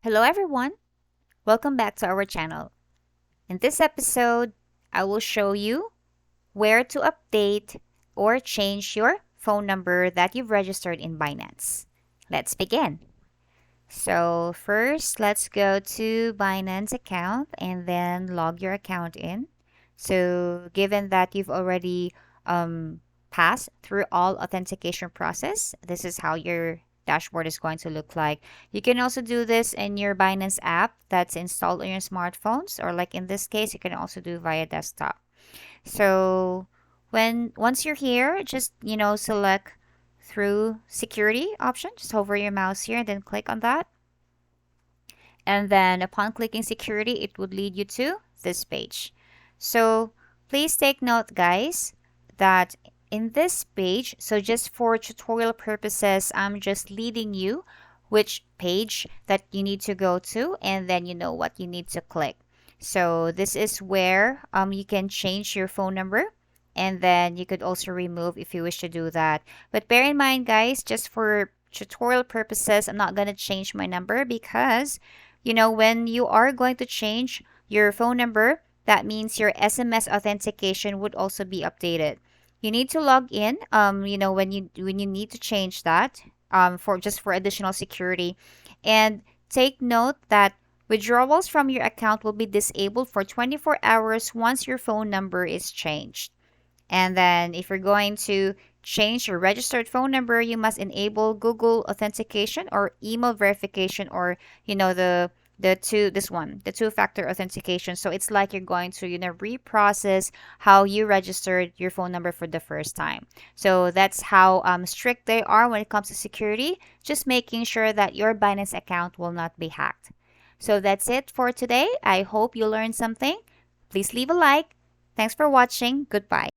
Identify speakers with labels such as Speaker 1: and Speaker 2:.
Speaker 1: Hello everyone, welcome back to our channel. In this episode, I will show you where to update or change your phone number that you've registered in Binance. Let's begin. So first, let's go to Binance account and then log your account in. So given that you've already passed through all authentication process, this is how your dashboard is going to look like. You can also do this in your Binance app that's installed on your smartphones, or like in this case, you can also do via desktop. So once you're here, just select through security option. Just hover your mouse here and then click on that. And then upon clicking security, it would lead you to this page. So please take note, guys, that in this page, so just for tutorial purposes, I'm just leading you which page that you need to go to, and then you know what you need to click. So this is where you can change your phone number, and then you could also remove if you wish to do that. But bear in mind, guys, just for tutorial purposes, I'm not going to change my number because when you are going to change your phone number, that means your SMS authentication would also be updated. You need to log in when you need to change that for additional security. And take note that withdrawals from your account will be disabled for 24 hours once your phone number is changed. And then if you're going to change your registered phone number, you must enable Google authentication or email verification, or the two-factor authentication. So it's like you're going to reprocess how you registered your phone number for the first time. So that's how strict they are when it comes to security, just making sure that your Binance account will not be hacked. So that's it for today. I hope you learned something. Please leave a like. Thanks for watching. Goodbye.